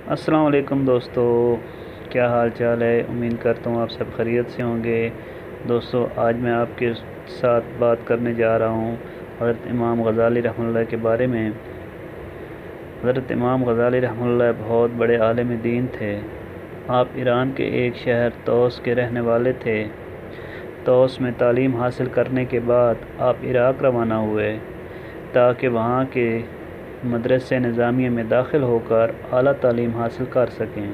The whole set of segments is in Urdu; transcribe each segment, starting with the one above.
السلام علیکم دوستو، کیا حال چال ہے؟ امید کرتا ہوں آپ سب خیریت سے ہوں گے۔ دوستو، آج میں آپ کے ساتھ بات کرنے جا رہا ہوں حضرت امام غزالی رحمۃ اللہ کے بارے میں۔ حضرت امام غزالی رحمۃ اللہ بہت بڑے عالم دین تھے۔ آپ ایران کے ایک شہر طوس کے رہنے والے تھے۔ طوس میں تعلیم حاصل کرنے کے بعد آپ عراق روانہ ہوئے تاکہ وہاں کے مدرسہ نظامیہ میں داخل ہو کر اعلیٰ تعلیم حاصل کر سکیں۔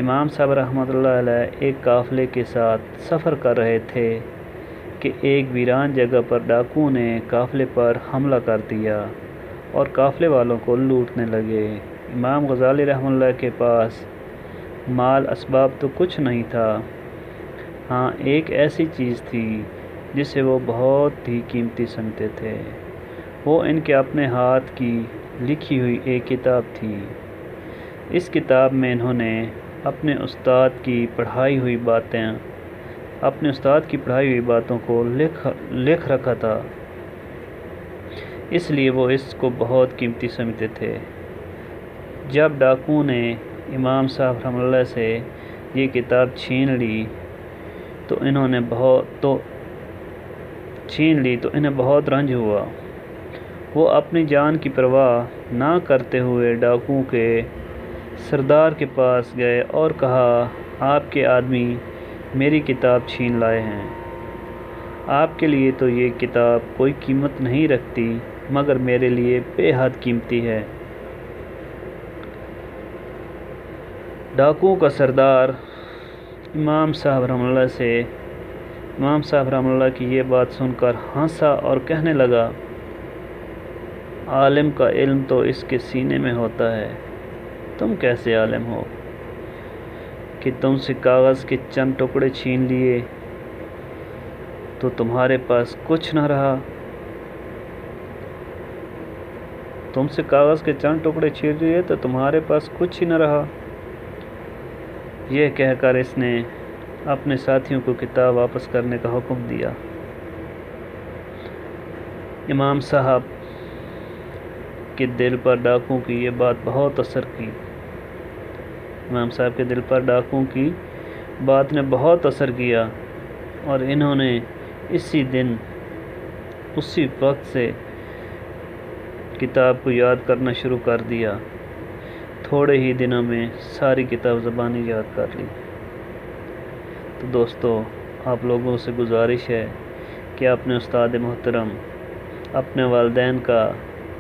امام صاحب رحمۃ اللہ علیہ ایک قافلے کے ساتھ سفر کر رہے تھے کہ ایک ویران جگہ پر ڈاکوؤں نے قافلے پر حملہ کر دیا اور قافلے والوں کو لوٹنے لگے۔ امام غزالی رحمۃ اللہ کے پاس مال اسباب تو کچھ نہیں تھا، ہاں ایک ایسی چیز تھی جسے وہ بہت ہی قیمتی سمجھتے تھے۔ وہ ان کے اپنے ہاتھ کی لکھی ہوئی ایک کتاب تھی۔ اس کتاب میں انہوں نے اپنے استاد کی پڑھائی ہوئی باتوں کو لکھ رکھا تھا، اس لیے وہ اس کو بہت قیمتی سمجھتے تھے۔ جب ڈاکوؤں نے امام صاحب رحمۃ اللہ سے یہ کتاب چھین لی تو انہیں بہت رنج ہوا۔ وہ اپنی جان کی پرواہ نہ کرتے ہوئے ڈاکوؤں کے سردار کے پاس گئے اور کہا، آپ کے آدمی میری کتاب چھین لائے ہیں۔ آپ کے لیے تو یہ کتاب کوئی قیمت نہیں رکھتی، مگر میرے لیے بے حد قیمتی ہے۔ ڈاکوؤں کا سردار امام صاحب رحمۃ اللہ کی یہ بات سن کر ہنسا اور کہنے لگا، عالم کا علم تو اس کے سینے میں ہوتا ہے، تم کیسے عالم ہو کہ تم سے کاغذ کے چند ٹکڑے چھین لیے تو تمہارے پاس کچھ نہ رہا۔ یہ کہہ کر اس نے اپنے ساتھیوں کو کتاب واپس کرنے کا حکم دیا۔ امام صاحب کے دل پر ڈاکوؤں کی یہ بات بہت اثر کی۔ امام صاحب کے دل پر ڈاکوؤں کی بات نے بہت اثر کیا اور انہوں نے اسی وقت سے کتاب کو یاد کرنا شروع کر دیا۔ تھوڑے ہی دنوں میں ساری کتاب زبانی یاد کر لی۔ تو دوستو، آپ لوگوں سے گزارش ہے کہ اپنے استاد محترم، اپنے والدین کا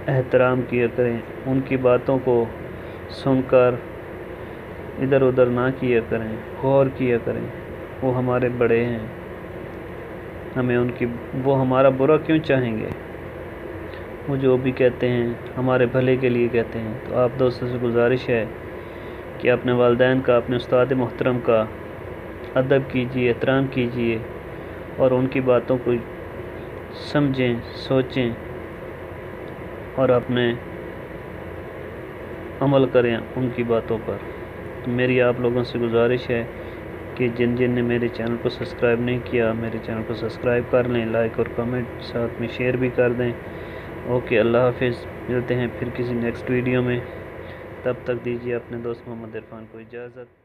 احترام کیا کریں، ان کی باتوں کو سن کر ادھر ادھر نہ کیا کریں، غور کیا کریں۔ وہ ہمارے بڑے ہیں، وہ ہمارا برا کیوں چاہیں گے؟ وہ جو بھی کہتے ہیں ہمارے بھلے کے لیے کہتے ہیں۔ تو آپ دوستوں سے گزارش ہے کہ اپنے والدین کا، اپنے استاد محترم کا ادب کیجیے، احترام کیجیے اور ان کی باتوں کو سمجھیں، سوچیں اور اپنے عمل کریں ان کی باتوں پر۔ تو میری آپ لوگوں سے گزارش ہے کہ جن نے میرے چینل کو سبسکرائب نہیں کیا، میرے چینل کو سبسکرائب کر لیں، لائک اور کمنٹ ساتھ میں شیئر بھی کر دیں۔ اوکے، اللہ حافظ، ملتے ہیں پھر کسی نیکسٹ ویڈیو میں۔ تب تک دیجیے اپنے دوست محمد عرفان کو اجازت۔